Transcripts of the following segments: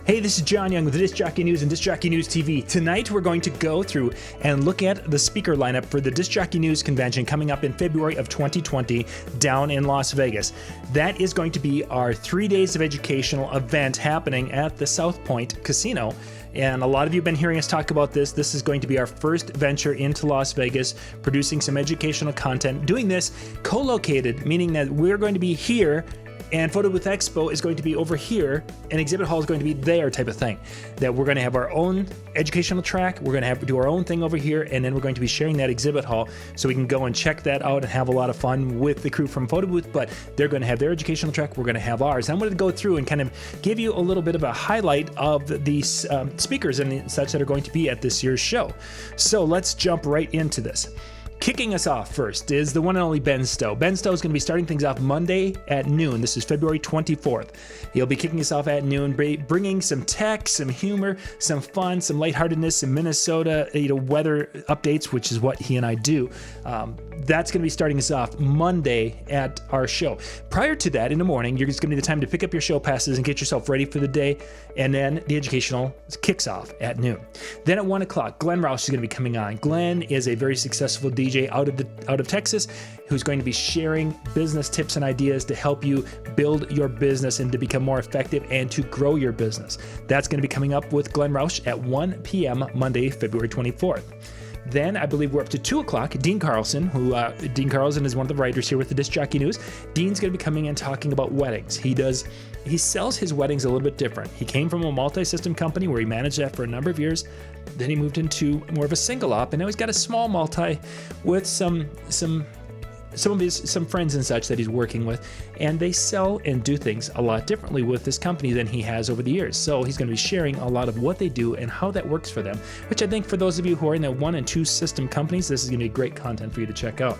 Hey, this is John Young with Disc Jockey News and Disc Jockey News TV. Tonight we're going to go through and look at the speaker lineup for the Disc Jockey News convention coming up in February of 2020 down in Las Vegas. That is going to be our 3 days of educational event happening at the South Point Casino. And a lot of you have been hearing us talk about this. This is going to be our first venture into Las Vegas, producing some educational content, doing this co-located, meaning that we're going to be here and Photo Booth Expo is going to be over here, and Exhibit Hall is going to be there type of thing. That we're going to have our own educational track, we're going to do our own thing over here, and then we're going to be sharing that Exhibit Hall so we can go and check that out and have a lot of fun with the crew from Photo Booth, but they're going to have their educational track, we're going to have ours. I'm going to go through and kind of give you a little bit of a highlight of these speakers and such that are going to be at this year's show. So let's jump right into this. Kicking us off first is the one and only Ben Stowe. Ben Stowe is going to be starting things off Monday at noon. This is February 24th. He'll be kicking us off at noon, bringing some tech, some humor, some fun, some lightheartedness, some Minnesota weather updates, which is what he and I do. That's going to be starting us off Monday at our show. Prior to that, in the morning, you're just going to need the time to pick up your show passes and get yourself ready for the day, and then the educational kicks off at noon. Then at 1 o'clock, Glen Roush is going to be coming on. Glen is a very successful DJ out of Texas who's going to be sharing business tips and ideas to help you build your business and to become more effective and to grow your business. That's going to be coming up with Glen Roush at 1 p.m. Monday, February 24th. Then I believe we're up to 2 o'clock. Dean Carlson, Dean Carlson is one of the writers here with the Disc Jockey News. Dean's going to be coming and talking about weddings. He sells his weddings a little bit different. He came from a multi-system company where he managed that for a number of years. Then he moved into more of a single op, and now he's got a small multi with some friends and such that he's working with, and they sell and do things a lot differently with this company than he has over the years. So he's going to be sharing a lot of what they do and how that works for them, which I think for those of you who are in the 1 and 2 system companies, this is going to be great content for you to check out.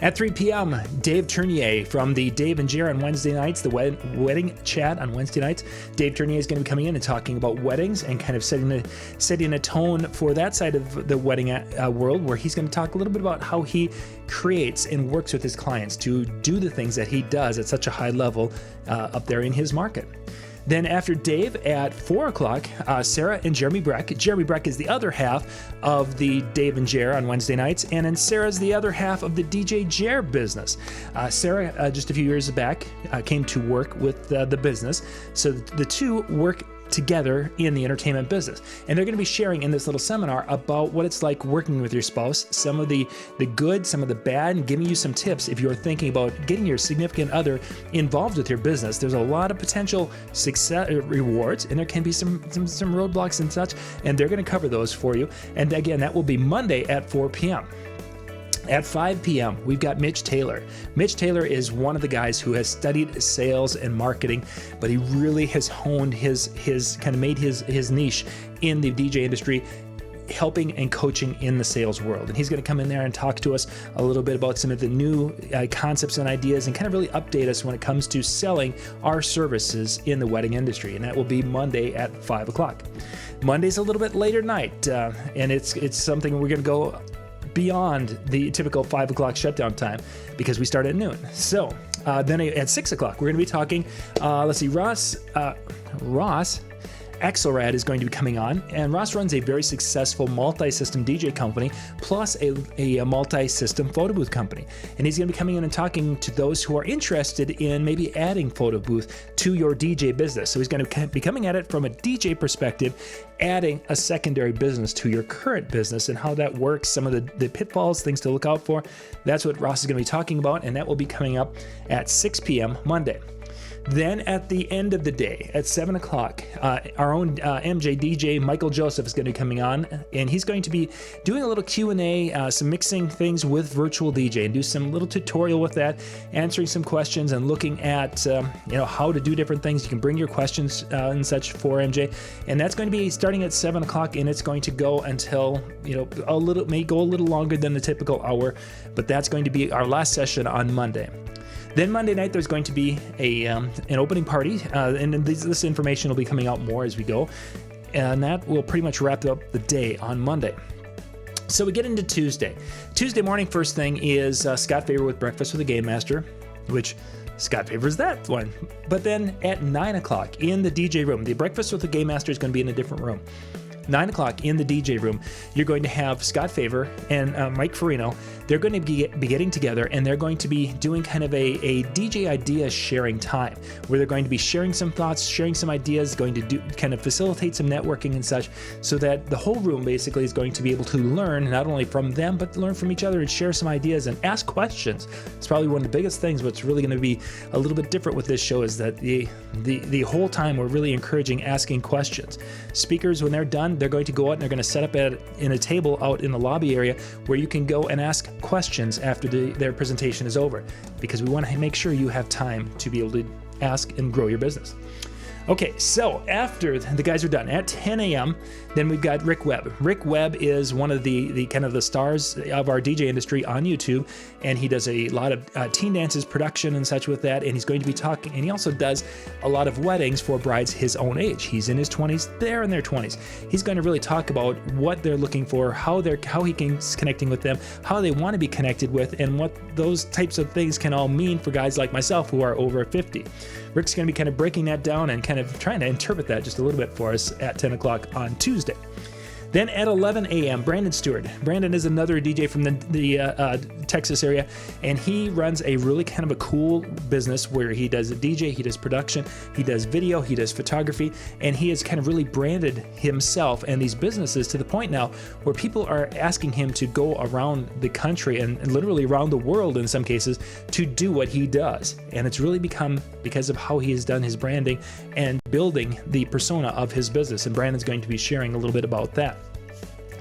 At 3 p.m., Dave Ternier from the Dave and Jer on Wednesday nights, the wedding chat on Wednesday nights. Dave Ternier is going to be coming in and talking about weddings and kind of setting a tone for that side of the wedding world, where he's going to talk a little bit about how he creates and works with his clients to do the things that he does at such a high level up there in his market. Then after Dave at 4 o'clock, Sara and Jeremy Brech. Jeremy Brech is the other half of the Dave and Jer on Wednesday nights, and then Sara's the other half of the DJ Jer business. Sara, just a few years back, came to work with the business, so the two work together in the entertainment business, and they're going to be sharing in this little seminar about what it's like working with your spouse, some of the good, some of the bad, and giving you some tips if you're thinking about getting your significant other involved with your business. There's a lot of potential success rewards, and there can be some roadblocks and such, and they're going to cover those for you. And again, that will be Monday at 4 p.m. At 5 p.m., we've got Mitch Taylor. Mitch Taylor is one of the guys who has studied sales and marketing, but he really has honed his kind of made his niche in the DJ industry, helping and coaching in the sales world. And he's going to come in there and talk to us a little bit about some of the new concepts and ideas, and kind of really update us when it comes to selling our services in the wedding industry. And that will be Monday at 5 o'clock. Monday's a little bit later night, and it's something we're going to go beyond the typical 5 o'clock shutdown time because we start at noon. So then at 6 o'clock, we're going to be talking, Ross Akselrad is going to be coming on, and Ross runs a very successful multi-system DJ company plus a multi-system photo booth company, and he's going to be coming in and talking to those who are interested in maybe adding photo booth to your DJ business. So he's going to be coming at it from a DJ perspective, adding a secondary business to your current business and how that works, some of the pitfalls, things to look out for. That's what Ross is going to be talking about, and that will be coming up at 6 p.m. Monday. Then at the end of the day, at 7 o'clock, our own MJ DJ Michael Joseph is going to be coming on, and he's going to be doing a little Q&A, some mixing things with virtual DJ, and do some little tutorial with that, answering some questions and looking at how to do different things. You can bring your questions and such for MJ, and that's going to be starting at 7 o'clock, and it's going to go until may go a little longer than the typical hour, but that's going to be our last session on Monday. Then Monday night, there's going to be an opening party, and this information will be coming out more as we go, and that will pretty much wrap up the day on Monday. So we get into Tuesday. Tuesday morning, first thing is Scott Faber with Breakfast with the Game Master, which Scott favors that one. But then at 9 o'clock in the DJ room, the Breakfast with the Game Master is going to be in a different room. 9 o'clock in the DJ room, you're going to have Scott Faber and Mike Fernino. They're going to be getting together, and they're going to be doing kind of a DJ idea sharing time, where they're going to be sharing some thoughts, sharing some ideas, going to kind of facilitate some networking and such, so that the whole room basically is going to be able to learn not only from them, but learn from each other and share some ideas and ask questions. It's probably one of the biggest things. What's really going to be a little bit different with this show is that the whole time we're really encouraging asking questions. Speakers, when they're done, they're going to go out and they're going to set up in a table out in the lobby area where you can go and ask questions after their presentation is over, because we want to make sure you have time to be able to ask and grow your business. Okay, so after the guys are done at 10 a.m., then we've got Rick Webb. Rick Webb is one of the kind of the stars of our DJ industry on YouTube, and he does a lot of teen dances production and such with that, and he's going to be talking, and he also does a lot of weddings for brides his own age. He's in his 20s, they're in their 20s. He's going to really talk about what they're looking for, how he can connecting with them, how they want to be connected with, and what those types of things can all mean for guys like myself who are over 50. Rick's going to be kind of breaking that down and kind of trying to interpret that just a little bit for us at 10 o'clock on Tuesday. Then at 11 a.m., Brandon Steward. Brandon is another DJ from the Texas area, and he runs a really kind of a cool business where he does a DJ, he does production, he does video, he does photography, and he has kind of really branded himself and these businesses to the point now where people are asking him to go around the country and literally around the world in some cases to do what he does. And it's really become because of how he has done his branding and building the persona of his business, and Brandon's going to be sharing a little bit about that.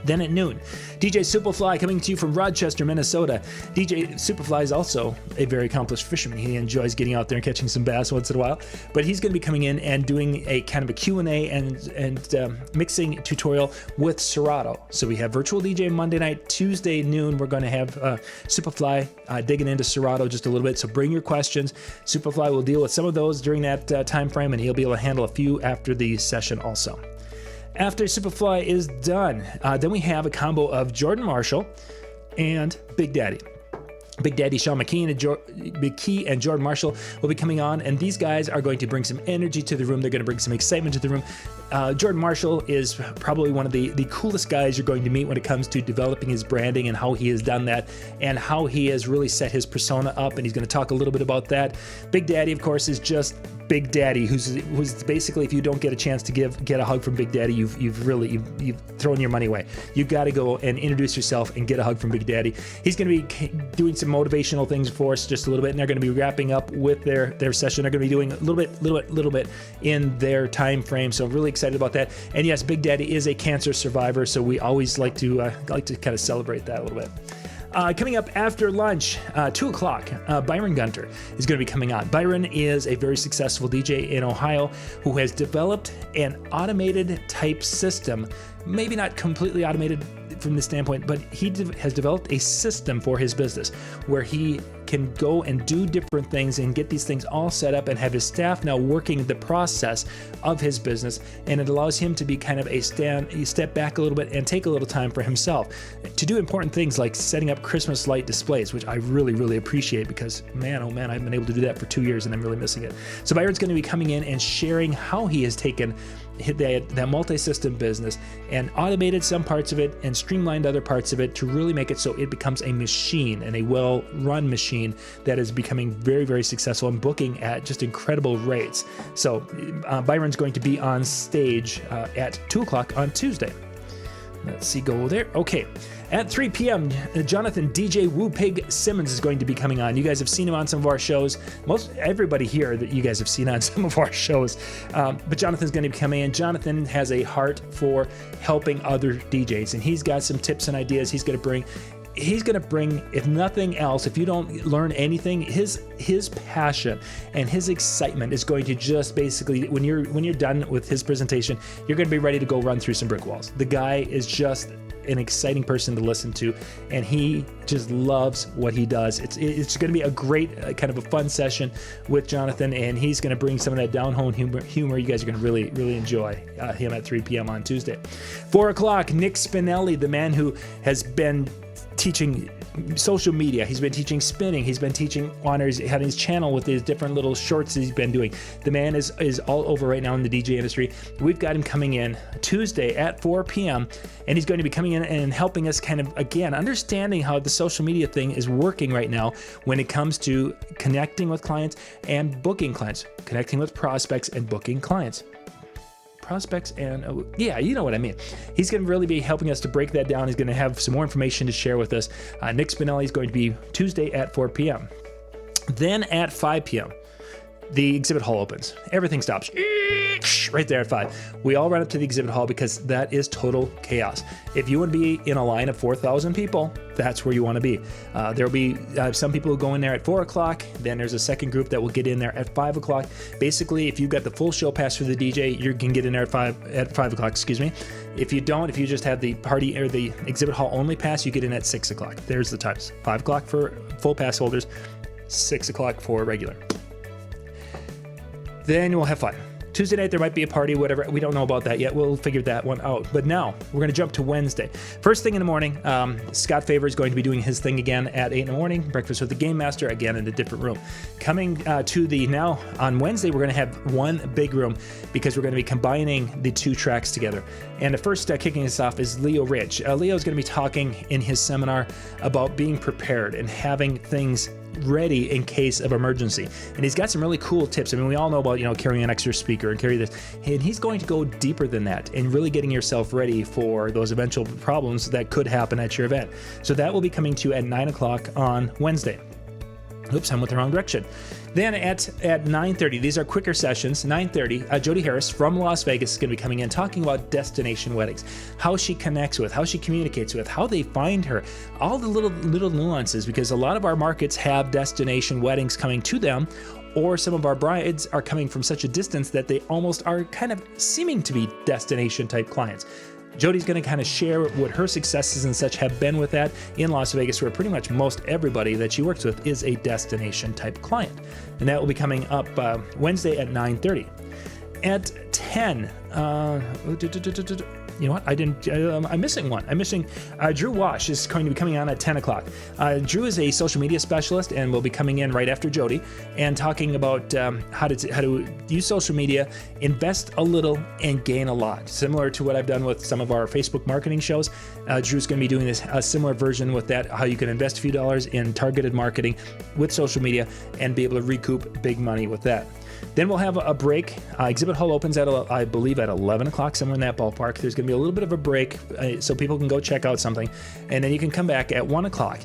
Then at noon, DJ Superfly coming to you from Rochester, Minnesota. DJ Superfly is also a very accomplished fisherman. He enjoys getting out there and catching some bass once in a while, but he's going to be coming in and doing a kind of a Q&A and mixing tutorial with Serato. So we have virtual DJ Monday night. Tuesday noon, we're going to have Superfly digging into Serato just a little bit. So bring your questions. Superfly will deal with some of those during that time frame, and he'll be able to handle a few after the session also. After Superfly is done, then we have a combo of Jordan Marshall and Big Daddy. Big Daddy Sean McKee and Jordan Marshall will be coming on, and these guys are going to bring some energy to the room. They're going to bring some excitement to the room. Jordan Marshall is probably one of the coolest guys you're going to meet when it comes to developing his branding and how he has done that and how he has really set his persona up, and he's going to talk a little bit about that. Big Daddy, of course, is just Big Daddy, who's basically, if you don't get a chance to get a hug from Big Daddy, you've thrown your money away. You've got to go and introduce yourself and get a hug from Big Daddy. He's going to be doing some motivational things for us just a little bit, and they're going to be wrapping up with their session. They're going to be doing a little bit in their time frame. So I'm really excited about that. And yes, Big Daddy is a cancer survivor, so we always like to kind of celebrate that a little bit. Coming up after lunch, 2 o'clock, Byron Gunter is going to be coming on. Byron is a very successful DJ in Ohio who has developed an automated type system, maybe not completely automated from this standpoint, but he has developed a system for his business where he can go and do different things and get these things all set up and have his staff now working the process of his business, and it allows him to be kind of a step back a little bit and take a little time for himself to do important things like setting up Christmas light displays, which I really, really appreciate because, man, oh man, I've been able to do that for 2 years and I'm really missing it. So Byron's going to be coming in and sharing how he has taken that multi-system business and automated some parts of it and streamlined other parts of it to really make it so it becomes a machine and a well-run machine that is becoming very, very successful and booking at just incredible rates. So Byron's going to be on stage at 2 o'clock on Tuesday. Let's see, go there. Okay. At 3 p.m., Johnathan DJ Woo Pig Simmons is going to be coming on. You guys have seen him on some of our shows. Everybody here that you guys have seen on some of our shows. But Johnathan's going to be coming in. Johnathan has a heart for helping other DJs, and he's got some tips and ideas he's going to bring. He's going to bring, if nothing else, if you don't learn anything, his passion and his excitement is going to just basically, when you're done with his presentation, you're going to be ready to go run through some brick walls. The guy is just an exciting person to listen to, and he just loves what he does. It's going to be a great kind of a fun session with Johnathan, and he's going to bring some of that down-home humor. You guys are going to really, really enjoy him at 3 p.m. on Tuesday. 4 o'clock, Nick Spinelli, the man who has been teaching social media. He's been teaching spinning. He's been teaching on his channel with his different little shorts that he's been doing. The man is all over right now in the DJ industry. We've got him coming in Tuesday at 4 p.m. and he's going to be coming in and helping us kind of, again, understanding how the social media thing is working right now when it comes to connecting with clients and booking clients, connecting with prospects and booking clients. Prospects and yeah, you know what I mean. He's going to really be helping us to break that down. He's going to have some more information to share with us. Nick Spinelli is going to be Tuesday at 4 p.m. Then at 5 p.m., the exhibit hall opens. Everything stops right there at 5. We all run up to the exhibit hall because that is total chaos. If you want to be in a line of 4,000 people, that's where you want to be. There'll be some people who go in there at 4 o'clock. Then there's a second group that will get in there at 5 o'clock. Basically, if you've got the full show pass for the DJ, you can get in there at 5 o'clock. Excuse me. If you don't, if you just have the party or the exhibit hall only pass, you get in at 6 o'clock. There's the times. 5 o'clock for full pass holders, 6 o'clock for regular. Then we'll have fun. Tuesday night, there might be a party, whatever. We don't know about that yet. We'll figure that one out. But now we're going to jump to Wednesday. First thing in the morning, Scott Favor is going to be doing his thing again at 8 in the morning. Breakfast with the Game Master, again in a different room. Coming to the now on Wednesday, we're going to have one big room because we're going to be combining the two tracks together. And the first kicking us off is Leo Rich. Leo is going to be talking in his seminar about being prepared and having things ready in case of emergency. And he's got some really cool tips. I mean, we all know about, carrying an extra speaker and carry this. And he's going to go deeper than that and really getting yourself ready for those eventual problems that could happen at your event. So that will be coming to you at 9 o'clock on Wednesday. Oops, I went the wrong direction. Then at 9:30, these are quicker sessions. 9:30, Jodi Harris from Las Vegas is going to be coming in talking about destination weddings, how she connects with, how she communicates with, how they find her, all the little nuances, because a lot of our markets have destination weddings coming to them, or some of our brides are coming from such a distance that they almost are kind of seeming to be destination type clients. Jodi's going to kind of share what her successes and such have been with that in Las Vegas, where pretty much most everybody that she works with is a destination type client. And that will be coming up Wednesday at 9:30. At 10, you know what? I'm missing one. I'm missing Drew Wash is going to be coming on at 10 o'clock. Drew is a social media specialist and will be coming in right after Jodi and talking about how to use social media, invest a little and gain a lot. Similar to what I've done with some of our Facebook marketing shows. Drew's going to be doing a similar version with that, how you can invest a few dollars in targeted marketing with social media and be able to recoup big money with that. Then we'll have a break. Exhibit hall opens at, I believe, at 11 o'clock, somewhere in that ballpark. There's going to be a little bit of a break so people can go check out something. And then you can come back at 1 o'clock.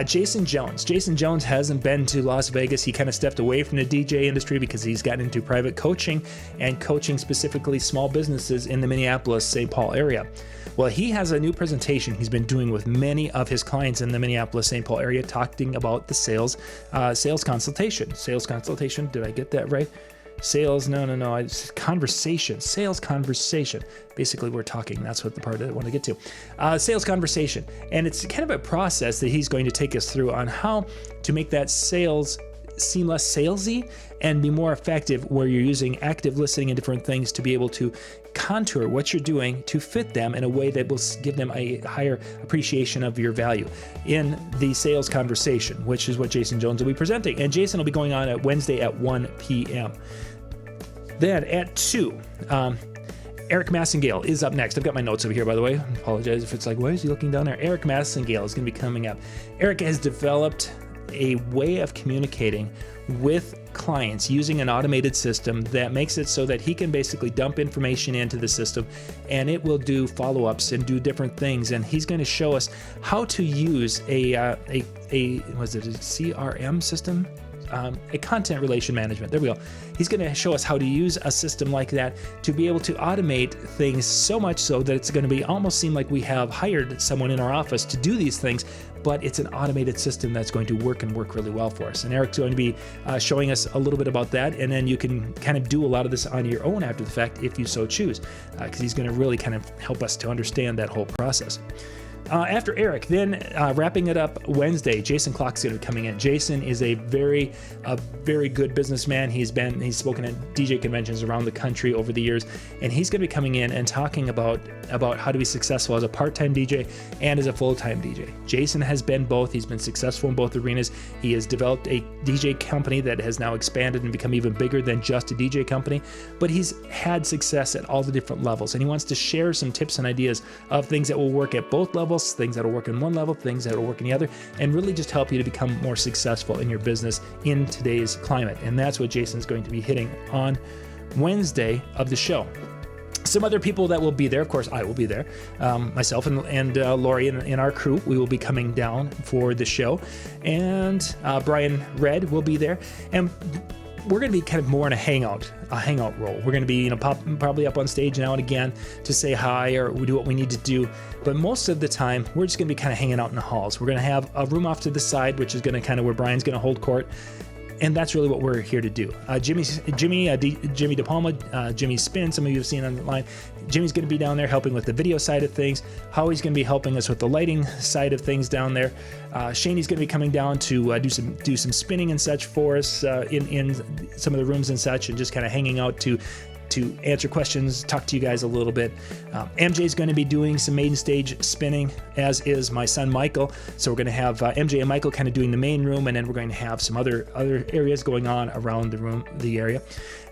Jason Jones. Jason Jones hasn't been to Las Vegas. He kind of stepped away from the DJ industry because he's gotten into private coaching and coaching specifically small businesses in the Minneapolis, St. Paul area. Well, he has a new presentation he's been doing with many of his clients in the Minneapolis, St. Paul area, talking about the sales consultation. Sales consultation, did I get that right? Sales, no, it's conversation, sales conversation. Basically, we're talking. That's what the part I want to get to. Sales conversation. And it's kind of a process that he's going to take us through on how to make that sales seem less salesy and be more effective, where you're using active listening and different things to be able to contour what you're doing to fit them in a way that will give them a higher appreciation of your value in the sales conversation, which is what Jason Jones will be presenting. And Jason will be going on at Wednesday at 1 p.m. Then at 2, Erik Massengale is up next. I've got my notes over here, by the way. I apologize if it's like, why is he looking down there? Erik Massengale is going to be coming up. Erik has developed a way of communicating with clients using an automated system that makes it so that he can basically dump information into the system and it will do follow-ups and do different things. And he's going to show us how to use a CRM system? A content relation management. There we go. He's going to show us how to use a system like that to be able to automate things so much so that it's going to be almost seem like we have hired someone in our office to do these things, but it's an automated system that's going to work really well for us. And Erik's going to be showing us a little bit about that, and then you can kind of do a lot of this on your own after the fact if you so choose, because he's going to really kind of help us to understand that whole process. After Erik, then wrapping it up Wednesday, Jason Klock's going to be coming in. Jason is a very good businessman. He's spoken at DJ conventions around the country over the years, and he's going to be coming in and talking about how to be successful as a part-time DJ and as a full-time DJ. Jason has been both. He's been successful in both arenas. He has developed a DJ company that has now expanded and become even bigger than just a DJ company, but he's had success at all the different levels, and he wants to share some tips and ideas of things that will work at both levels, things that will work in one level, things that will work in the other, and really just help you to become more successful in your business in today's climate. And that's what Jason's going to be hitting on Wednesday of the show. Some other people that will be there, of course, I will be there. Myself and Lori in our crew, we will be coming down for the show. And Brian Red will be there. And we're going to be kind of more in a hangout role. We're going to be, probably up on stage now and again to say hi or we do what we need to do. But most of the time, we're just going to be kind of hanging out in the halls. We're going to have a room off to the side, which is going to kind of where Brian's going to hold court. And that's really what we're here to do. Jimmy DePalma, Jimmy Spin, some of you have seen online. Jimmy's going to be down there helping with the video side of things. Howie's going to be helping us with the lighting side of things down there. Shaney's going to be coming down to do some spinning and such for us in some of the rooms and such, and just kind of hanging out to answer questions, talk to you guys a little bit. MJ's going to be doing some main stage spinning, as is my son Michael. So we're going to have MJ and Michael kind of doing the main room, and then we're going to have some other areas going on around the area.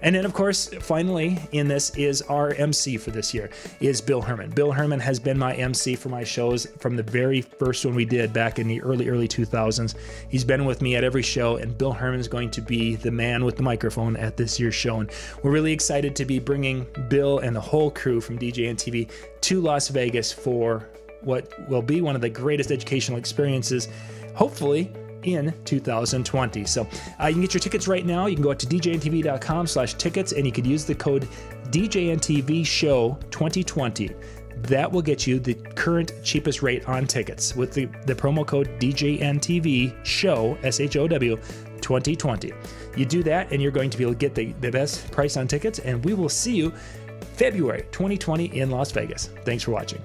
And then, of course, finally in this is our MC for this year, is Bill Herman. Bill Herman has been my MC for my shows from the very first one we did back in the early 2000s. He's been with me at every show, and Bill Herman is going to be the man with the microphone at this year's show. And we're really excited to be bringing Bill and the whole crew from DJNTV to Las Vegas for what will be one of the greatest educational experiences, hopefully, in 2020. So you can get your tickets right now. You can go out to djntv.com/tickets, and you could use the code DJNTV Show 2020. That will get you the current cheapest rate on tickets with the promo code DJNTV Show SHOW 2020. You do that, and you're going to be able to get the best price on tickets, and we will see you February 2020 in Las Vegas. Thanks for watching.